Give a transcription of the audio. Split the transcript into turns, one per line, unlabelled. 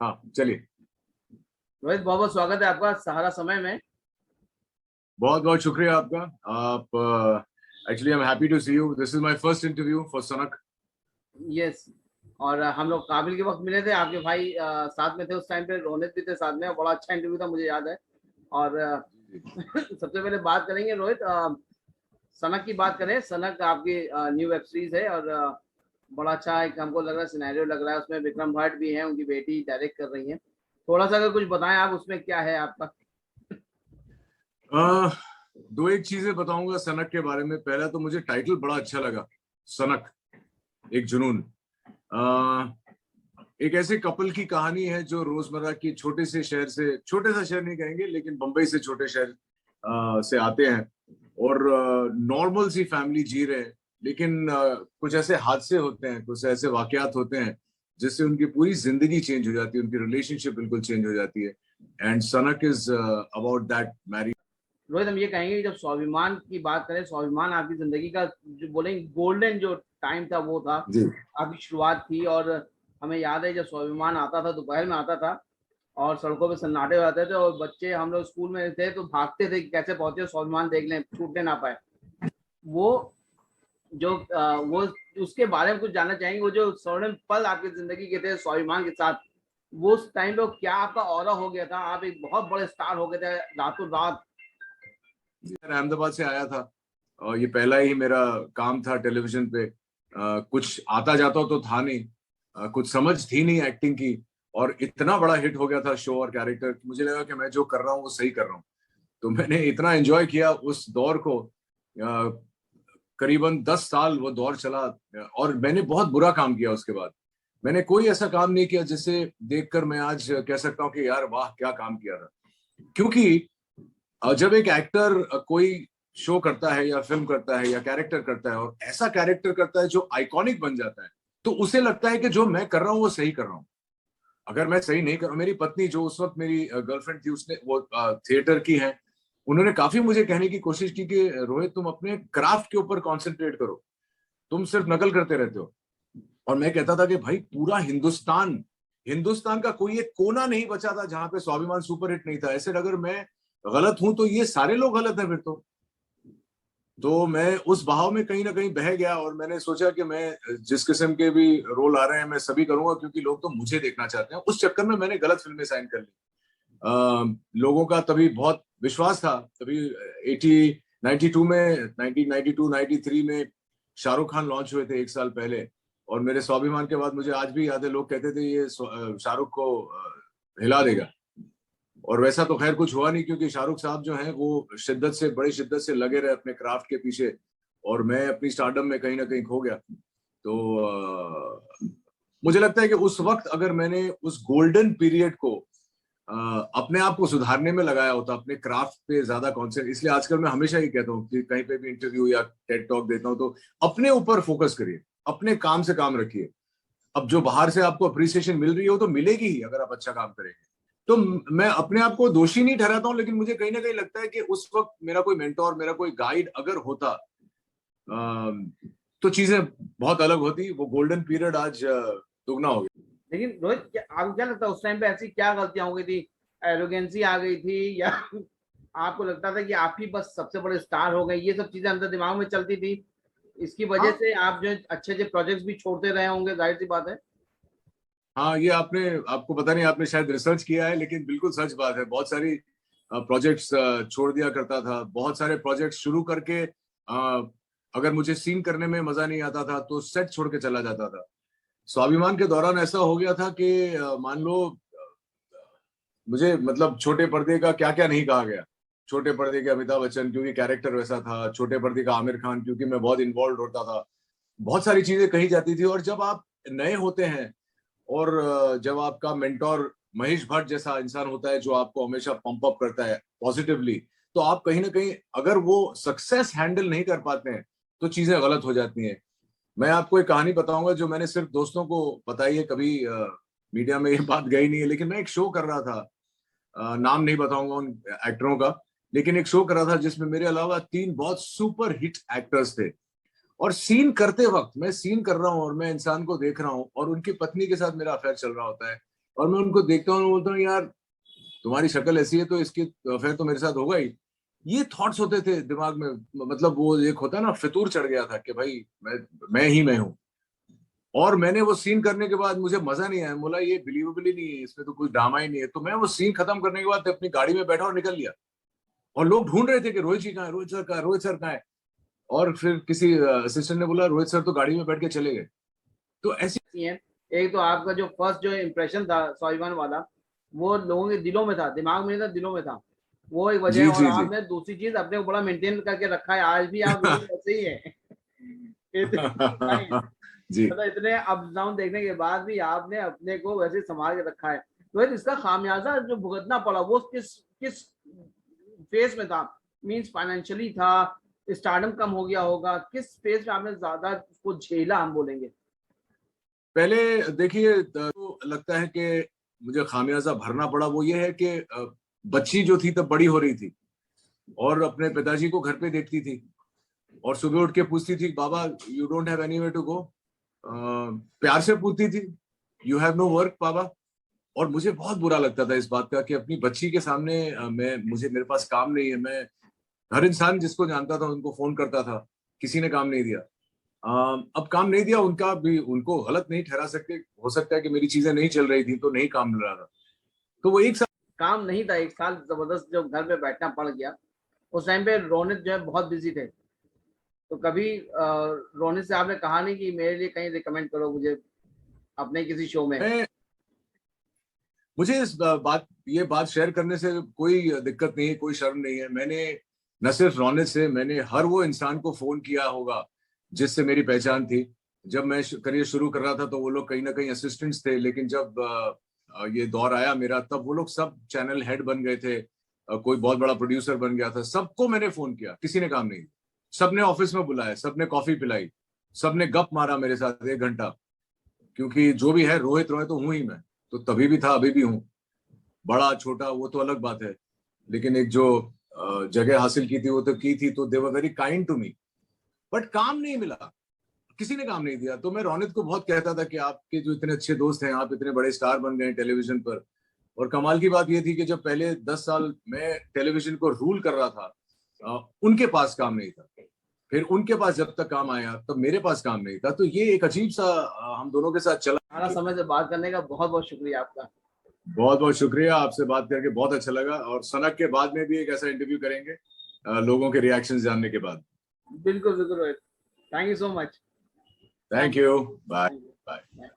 हाँ चलिए।
रोहित, बहुत बहुत स्वागत है आपका सहारा समय में।
बहुत बहुत शुक्रिया आपका। आप actually I am happy to see you. This is my first interview for सनक।
यस। और हम लोग काबिल के वक्त मिले थे, आपके भाई साथ में थे उस टाइम पे, रोनित भी थे साथ में। बड़ा अच्छा इंटरव्यू था, मुझे याद है। और सबसे पहले बात करेंगे रोहित, सनक की बात करें। सनक आपकी न्यू वेब सीरीज है और बड़ा अच्छा एक हमको लग रहा है सिनेरियो लग रहा है। उसमें विक्रम भट्ट भी है, उनकी बेटी डायरेक्ट कर रही है। थोड़ा सा अगर कुछ बताएं आप, उसमें क्या है आपका।
दो एक चीजें बताऊंगा सनक के बारे में। पहला तो मुझे टाइटल बड़ा अच्छा लगा, सनक, एक जुनून। अ, एक ऐसे कपल की कहानी है जो रोजमर्रा की छोटे से शहर से, छोटे सा शहर नहीं कहेंगे लेकिन बंबई से छोटे शहर से आते हैं और नॉर्मल सी फैमिली जी रहे हैं। लेकिन कुछ ऐसे हादसे होते हैं, कुछ ऐसे वाकयात होते हैं जिससे उनकी पूरी जिंदगी चेंज हो जाती है, उनकी रिलेशनशिप बिल्कुल चेंज हो जाती है। एंड सनक is about that marriage.
Rohit, हम ये कहेंगे कि जब स्वाभिमान की बात करें, स्वाभिमान आपकी जिंदगी का जो बोलेंगे गोल्डन जो टाइम था वो था,
जी।
आपकी शुरुआत थी। और हमें याद है जब स्वाभिमान आता था, दोपहर में आता था और सड़कों पे सन्नाटे हो जाते थे और बच्चे, हम लोग स्कूल में थे तो भागते थे कि कैसे पहुंचे स्वाभिमान देख लें, छूटने ना पाए। वो जो वो उसके बारे में कुछ जानना चाहेंगे। वो जो स्वर्णिम पल आपकी जिंदगी के थे स्वाभिमान के साथ, वो उस टाइम पे क्या आपका ऑरा हो गया था? आप एक बहुत बड़े स्टार हो गए थे रातों रात।
अहमदाबाद से आया था और ये पहला ही मेरा काम था टेलीविजन पे। कुछ आता जाता तो था नहीं, कुछ समझ थी नहीं एक्टिंग की, और इतना बड़ा हिट हो गया था शो और कैरेक्टर, मुझे लगा कि मैं जो कर रहा हूँ वो सही कर रहा हूँ। तो मैंने इतना एंजॉय किया उस दौर को। करीबन 10 साल वो दौर चला और मैंने बहुत बुरा काम किया उसके बाद। मैंने कोई ऐसा काम नहीं किया जिसे देखकर मैं आज कह सकता हूँ कि यार वाह क्या काम किया था। क्योंकि जब एक एक्टर कोई शो करता है या फिल्म करता है या कैरेक्टर करता है और ऐसा कैरेक्टर करता है जो आइकॉनिक बन जाता है, तो उसे लगता है कि जो मैं कर रहा हूँ वो सही कर रहा हूँ। अगर मैं सही नहीं कर, मेरी पत्नी जो उस वक्त मेरी गर्लफ्रेंड थी, उसने वो थिएटर की है, उन्होंने काफी मुझे कहने की कोशिश की कि रोहित तुम अपने क्राफ्ट के ऊपर कॉन्सेंट्रेट करो, तुम सिर्फ नकल करते रहते हो। और मैं कहता था कि भाई पूरा हिंदुस्तान, हिंदुस्तान का कोई एक कोना नहीं बचा था जहां पे स्वाभिमान सुपरहिट नहीं था। ऐसे अगर मैं गलत हूं तो ये सारे लोग गलत हैं फिर तो मैं उस बहाव में कहीं ना कहीं बह गया और मैंने सोचा कि मैं जिस किस्म के भी रोल आ रहे हैं मैं सभी करूंगा क्योंकि लोग तो मुझे देखना चाहते हैं। उस चक्कर में मैंने गलत फिल्में साइन कर ली। लोगों का तभी बहुत विश्वास था, तभी 92 में, 1992 93 में शाहरुख खान लॉन्च हुए थे एक साल पहले। और मेरे स्वाभिमान के बाद मुझे आज भी याद है, लोग कहते थे ये शाहरुख को हिला देगा। और वैसा तो खैर कुछ हुआ नहीं क्योंकि शाहरुख साहब जो हैं वो शिद्दत से, बड़ी शिद्दत से लगे रहे अपने क्राफ्ट के पीछे और मैं अपनी स्टारडम में कहीं ना कहीं खो गया। तो मुझे लगता है कि उस वक्त अगर मैंने उस गोल्डन पीरियड को अपने आप को सुधारने में लगाया होता, अपने क्राफ्ट पे ज्यादा कॉन्सेंट्रेट, इसलिए आजकल मैं हमेशा ही कहता हूँ कि कहीं पे भी इंटरव्यू या टेड टॉक देता हूँ तो अपने ऊपर फोकस करिए, अपने काम से काम रखिए। अब जो बाहर से आपको अप्रिसिएशन मिल रही है वो तो मिलेगी ही अगर आप अच्छा काम करेंगे। तो मैं अपने आप को दोषी नहीं ठहराता हूं, लेकिन मुझे कहीं ना कहीं लगता है कि उस वक्त मेरा कोई मेंटोर, मेरा कोई गाइड अगर होता तो चीजें बहुत अलग होती। वो गोल्डन पीरियड आज दुगना हो गया।
लेकिन रोहित, आपको क्या लगता है उस टाइम पे ऐसी क्या गलतियां हो गई थी? एरोगेंसी आ गई थी, या आपको लगता था कि आप ही बस सबसे बड़े स्टार हो गए? ये सब चीजें अंदर दिमाग में चलती थी, इसकी वजह
हाँ
से आप जो अच्छे अच्छे प्रोजेक्ट्स भी छोड़ते रहे होंगे, जाहिर सी बात है।
हाँ, ये आपने, आपको पता नहीं आपने शायद रिसर्च किया है लेकिन बिल्कुल सच बात है। बहुत सारी प्रोजेक्ट्स छोड़ दिया करता था, बहुत सारे प्रोजेक्ट्स शुरू करके अगर मुझे सीन करने में मजा नहीं आता था तो सेट छोड़ के चला जाता था। स्वाभिमान के दौरान ऐसा हो गया था कि मान लो मुझे, मतलब छोटे पर्दे का क्या क्या नहीं कहा गया। छोटे पर्दे के अमिताभ बच्चन क्योंकि कैरेक्टर वैसा था, छोटे पर्दे का आमिर खान क्योंकि मैं बहुत इन्वॉल्व होता था, बहुत सारी चीजें कही जाती थी। और जब आप नए होते हैं और जब आपका मेंटोर महेश भट्ट जैसा इंसान होता है जो आपको हमेशा पंप अप करता है पॉजिटिवली, तो आप कहीं ना कहीं अगर वो सक्सेस हैंडल नहीं कर पाते हैं तो चीजें गलत हो जाती हैं। मैं आपको एक कहानी बताऊंगा जो मैंने सिर्फ दोस्तों को बताई है, कभी मीडिया में ये बात गई नहीं है। लेकिन मैं एक शो कर रहा था, नाम नहीं बताऊंगा उन एक्टरों का, लेकिन एक शो कर रहा था जिसमें मेरे अलावा 3 बहुत सुपर हिट एक्टर्स थे। और सीन करते वक्त मैं सीन कर रहा हूँ और मैं इंसान को देख रहा हूँ और उनकी पत्नी के साथ मेरा अफेयर चल रहा होता है। और मैं उनको देखता हूँ, बोलता हूँ यार तुम्हारी शक्ल ऐसी है तो इसकी अफेयर तो मेरे साथ होगा ही। ये थॉट्स होते थे दिमाग में, मतलब वो एक होता है ना, फितूर चढ़ गया था कि भाई मैं ही मैं हूँ। और मैंने वो सीन करने के बाद मुझे मजा नहीं आया, बोला ये बिलीवेबल ही नहीं है, इसमें तो कुछ ड्रामा ही नहीं है। तो मैं वो सीन खत्म करने के बाद अपनी गाड़ी में बैठा और निकल लिया। और लोग ढूंढ रहे थे कि रोहित जी कहाँ है, रोहित सर कहाँ है, रोहित सर कहाँ है। और फिर किसी असिस्टेंट ने बोला रोहित सर तो गाड़ी में बैठ के चले गए। तो ऐसी
है। एक तो आपका जो फर्स्ट जो इम्प्रेशन था स्वाभिमान वाला, वो लोगों के दिलों में था, दिमाग में नहीं था, दिलों में था। वो एक वजह है।
जी
और
जी जी।
आपने दूसरी चीज अपने को बड़ा मेंटेन करके रखा है, आज भी आप बिल्कुल ऐसे ही है।
जी।
मतलब इतने अप डाउन देखने के बाद भी आपने अपने को वैसे संभाल के रखा है। तो इसका खामियाजा जो भुगतना पड़ा वो किस किस फेज में था? मींस फाइनेंशियली था, स्टार्टअप कम हो गया होगा, किस फेज में आपने ज्यादा उसको झेला हम बोलेंगे?
पहले देखिए, तो लगता है कि मुझे खामियाजा भरना पड़ा वो ये है कि बच्ची जो थी तब बड़ी हो रही थी और अपने पिताजी को घर पे देखती थी और सुबह उठ के पूछती थी बाबा you don't have anywhere to go. प्यार से पूछती थी यू हैव नो वर्क बाबा। और मुझे बहुत बुरा लगता था इस बात का कि अपनी बच्ची के सामने मेरे पास काम नहीं है। मैं हर इंसान जिसको जानता था उनको फोन करता था, किसी ने काम नहीं दिया। अब काम नहीं दिया उनका भी, उनको गलत नहीं ठहरा सकते, हो सकता है कि मेरी चीजें नहीं चल रही थी तो नहीं काम मिल रहा था। तो वो एक साल
काम नहीं था, एक साल जबरदस्त जो घर पे बैठना पड़ गया। उस टाइम पे रोनित जो है बहुत बिजी थे। तो कभी रोनित से आपने कहा नहीं कि मेरे लिए कहीं रिकमेंड करो मुझे अपने किसी शो में?
मैं मुझे इस ये बात शेयर करने से कोई दिक्कत नहीं है, कोई शर्म नहीं है। मैंने न सिर्फ रौनक से, मैंने हर वो इंसान को फोन किया होगा जिससे मेरी पहचान थी। जब मैं करियर शुरू कर रहा था तो वो लोग कहीं ना कहीं असिस्टेंट्स थे, लेकिन जब ये दौर आया मेरा तब वो लोग सब चैनल हेड बन गए थे। कोई बहुत बड़ा प्रोड्यूसर बन गया था। सबको मैंने फोन किया, किसी ने काम नहीं दिया। सबने ऑफिस में बुलाया, सबने कॉफी पिलाई, सबने गप मारा मेरे साथ 1 घंटा। क्योंकि जो भी है रोहित रोहित तो हूं ही मैं, तो तभी भी था, अभी भी हूँ। बड़ा छोटा वो तो अलग बात है, लेकिन एक जो जगह हासिल की थी वो तो की थी। तो they were very kind to me. But काम नहीं मिला, किसी ने काम नहीं दिया। तो मैं रौनित को बहुत कहता था कि आपके जो इतने अच्छे दोस्त हैं, आप इतने बड़े स्टार बन गए टेलीविजन पर। और कमाल की बात ये थी कि जब पहले 10 साल मैं टेलीविजन को रूल कर रहा था, उनके पास काम नहीं था। फिर उनके पास जब तक काम आया तब मेरे पास काम नहीं था। तो ये एक अजीब सा हम दोनों के साथ चला।
सारा समय से बात करने का बहुत बहुत शुक्रिया आपका।
बहुत बहुत शुक्रिया, आपसे बात करके बहुत अच्छा लगा। और सनक के बाद में भी एक ऐसा इंटरव्यू करेंगे लोगों के रिएक्शंस जानने के बाद।
बिल्कुल बिल्कुल Rohit, thank you so much.
Thank you, bye bye.